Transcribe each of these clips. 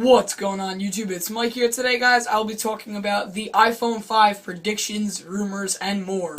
What's going on YouTube? It's Mike here. Today guys, I'll be talking about the iPhone 5 predictions, rumors, and more.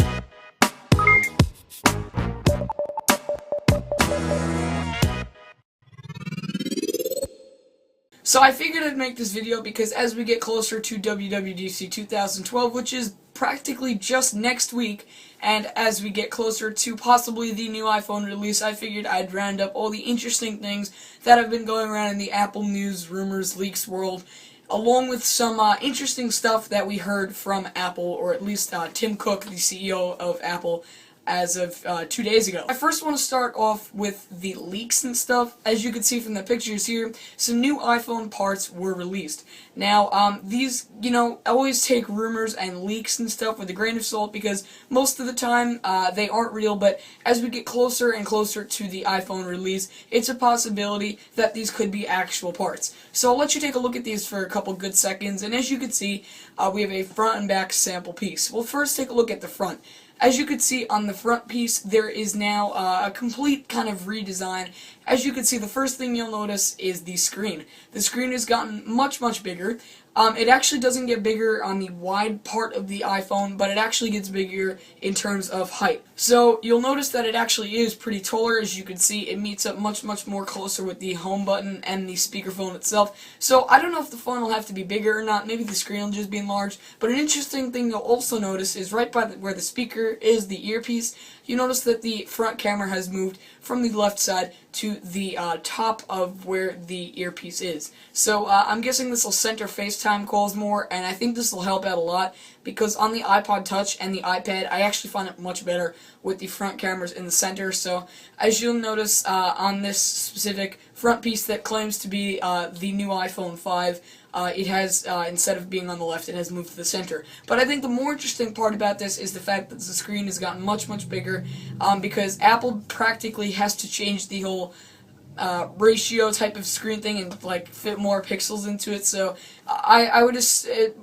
So I figured I'd make this video because as we get closer to WWDC 2012, which is practically just next week, and as we get closer to possibly the new iPhone release, I figured I'd round up all the interesting things that have been going around in the Apple news, rumors, leaks world, along with some interesting stuff that we heard from Apple, or at least Tim Cook, the CEO of Apple, as of 2 days ago. I first want to start off with the leaks and stuff. As you can see from the pictures here, some new iPhone parts were released. Now, these, always take rumors and leaks and stuff with a grain of salt because most of the time they aren't real, but as we get closer and closer to the iPhone release, it's a possibility that these could be actual parts. So I'll let you take a look at these for a couple good seconds, and as you can see, we have a front and back sample piece. We'll first take a look at the front. As you can see on the front piece, there is now a complete kind of redesign. As you can see, the first thing you'll notice is the screen. The screen has gotten much, much bigger. It actually doesn't get bigger on the wide part of the iPhone, but it actually gets bigger in terms of height. So you'll notice that it actually is pretty taller. As you can see, it meets up much, much more closer with the home button and the speakerphone itself. So I don't know if the phone will have to be bigger or not. Maybe the screen will just be enlarged. But an interesting thing you'll also notice is right by where the speaker is, the earpiece, you notice that the front camera has moved from the left side to the top of where the earpiece is. So I'm guessing this will center FaceTime calls more, and I think this will help out a lot because on the iPod Touch and the iPad, I actually find it much better with the front cameras in the center. So as you'll notice on this specific front piece that claims to be the new iPhone 5, it has, instead of being on the left, it has moved to the center. But I think the more interesting part about this is the fact that the screen has gotten much, much bigger because Apple practically has to change the whole ratio type of screen thing and fit more pixels into it. So I would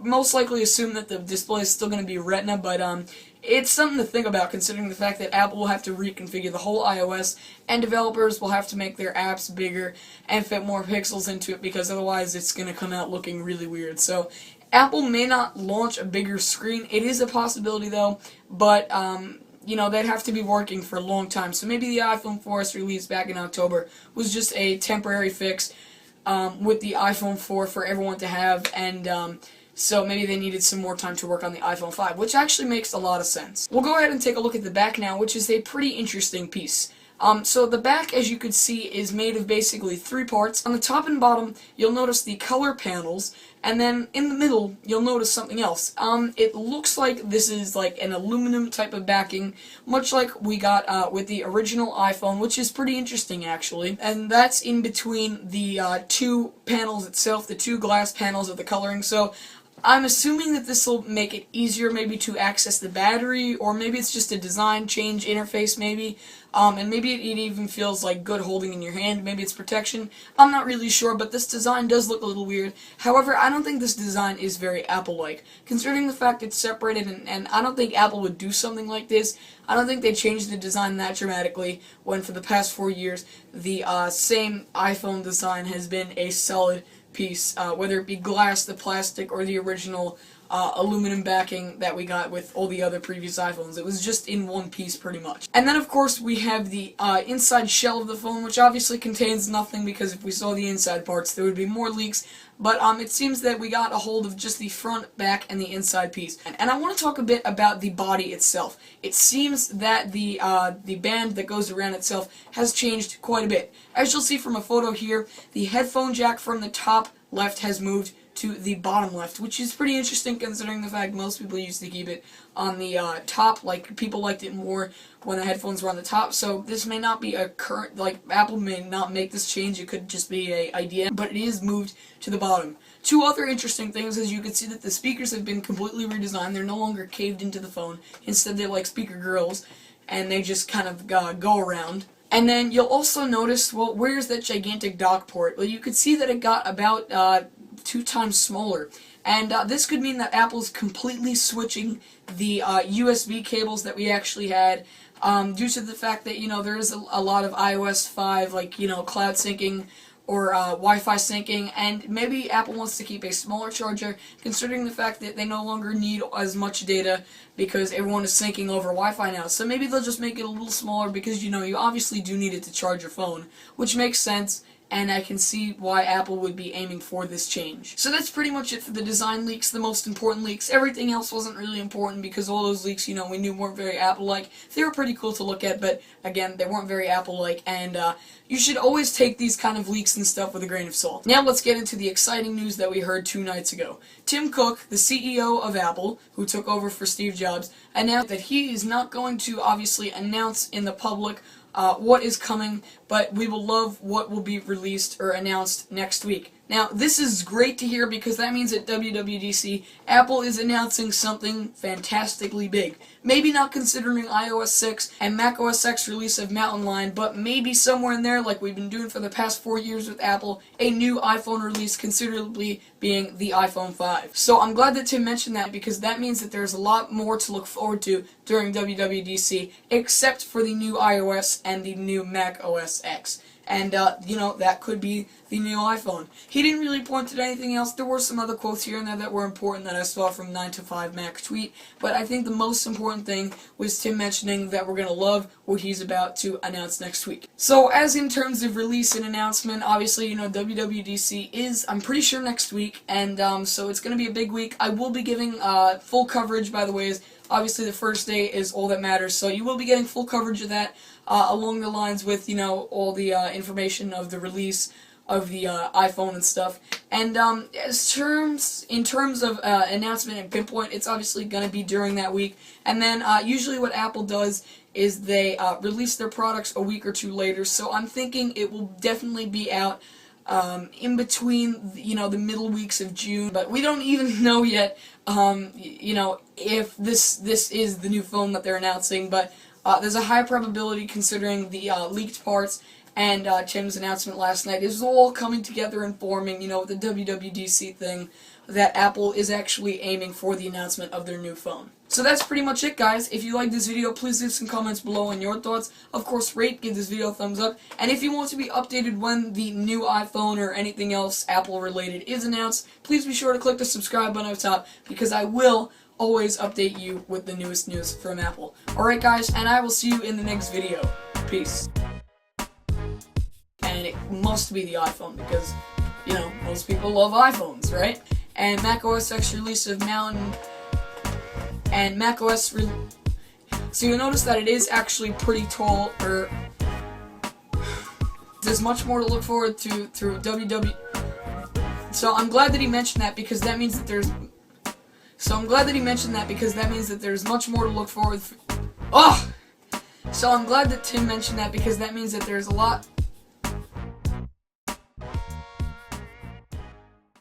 most likely assume that the display is still going to be Retina, but it's something to think about considering the fact that Apple will have to reconfigure the whole iOS and developers will have to make their apps bigger and fit more pixels into it because otherwise it's going to come out looking really weird. So Apple may not launch a bigger screen. It is a possibility though, but they'd have to be working for a long time. So maybe the iPhone 4S release back in October was just a temporary fix with the iPhone 4 for everyone to have, and so maybe they needed some more time to work on the iPhone 5, which actually makes a lot of sense. We'll go ahead and take a look at the back now, which is a pretty interesting piece. So the back, as you can see, is made of basically three parts. On the top and bottom, you'll notice the color panels, and then in the middle, you'll notice something else. It looks like this is like an aluminum type of backing, much like we got with the original iPhone, which is pretty interesting actually. And that's in between the two panels itself, the two glass panels of the coloring. So I'm assuming that this will make it easier maybe to access the battery, or maybe it's just a design change interface maybe, and maybe it even feels like good holding in your hand, maybe it's protection. I'm not really sure, but this design does look a little weird. However, I don't think this design is very Apple-like, considering the fact it's separated, and I don't think Apple would do something like this. I don't think they changed the design that dramatically when for the past 4 years the same iPhone design has been a solid piece, whether it be glass, the plastic, or the original aluminum backing that we got with all the other previous iPhones. It was just in one piece pretty much. And then of course we have the inside shell of the phone, which obviously contains nothing because if we saw the inside parts there would be more leaks, but it seems that we got a hold of just the front, back, and the inside piece. And I want to talk a bit about the body itself. It seems that the band that goes around itself has changed quite a bit. As you'll see from a photo here, the headphone jack from the top left has moved to the bottom left, which is pretty interesting considering the fact most people used to keep it on the top. Like, people liked it more when the headphones were on the top. So this may not be a current, Apple may not make this change. It could just be an idea, but it is moved to the bottom. Two other interesting things is you can see that the speakers have been completely redesigned. They're no longer caved into the phone. Instead, they're like speaker grills, and they just kind of go around. And then you'll also notice, well, where's that gigantic dock port? Well, you could see that it got about 2 times smaller. And this could mean that Apple's completely switching the USB cables that we actually had due to the fact that, there is a lot of iOS 5, cloud syncing or Wi-Fi syncing, and maybe Apple wants to keep a smaller charger, considering the fact that they no longer need as much data because everyone is syncing over Wi-Fi now. So maybe they'll just make it a little smaller because, you obviously do need it to charge your phone, which makes sense. And I can see why Apple would be aiming for this change. So that's pretty much it for the design leaks, the most important leaks. Everything else wasn't really important because all those leaks, we knew weren't very Apple-like. They were pretty cool to look at, but again, they weren't very Apple-like, and you should always take these kind of leaks and stuff with a grain of salt. Now let's get into the exciting news that we heard 2 nights ago. Tim Cook, the CEO of Apple, who took over for Steve Jobs, announced that he is not going to obviously announce in the public what is coming, but we will love what will be released or announced next week. Now, this is great to hear because that means at WWDC, Apple is announcing something fantastically big. Maybe not considering iOS 6 and macOS X release of Mountain Lion, but maybe somewhere in there, like we've been doing for the past 4 years with Apple, a new iPhone release, considerably being the iPhone 5. So I'm glad that Tim mentioned that because that means that there's a lot more to look forward to during WWDC, except for the new iOS and the new macOS X. And, that could be the new iPhone. He didn't really point to anything else. There were some other quotes here and there that were important that I saw from 9to5Mac tweet, but I think the most important thing was Tim mentioning that we're going to love what he's about to announce next week. So, as in terms of release and announcement, obviously, WWDC is, I'm pretty sure, next week, and, so it's going to be a big week. I will be giving, full coverage, by the way. Obviously, the first day is all that matters, so you will be getting full coverage of that along the lines with, all the information of the release of the iPhone and stuff. And in terms of announcement and pinpoint, it's obviously going to be during that week. And then usually what Apple does is they release their products a week or 2 later, so I'm thinking it will definitely be out in between, the middle weeks of June, but we don't even know yet, if this is the new phone that they're announcing, but there's a high probability considering the leaked parts and Tim's announcement last night is all coming together and forming, the WWDC thing, that Apple is actually aiming for the announcement of their new phone. So that's pretty much it, guys. If you like this video, please leave some comments below on your thoughts. Of course, rate, give this video a thumbs up. And if you want to be updated when the new iPhone or anything else Apple-related is announced, please be sure to click the subscribe button up top because I will always update you with the newest news from Apple. Alright, guys, and I will see you in the next video. Peace. And it must be the iPhone because, most people love iPhones, right? And macOS X release of Mountain and macOS so you'll notice that it is actually pretty tall, there's much more to look forward to through WW. So I'm glad that he mentioned that because that means that there's much more to look forward to. So I'm glad that Tim mentioned that because that means that there's a lot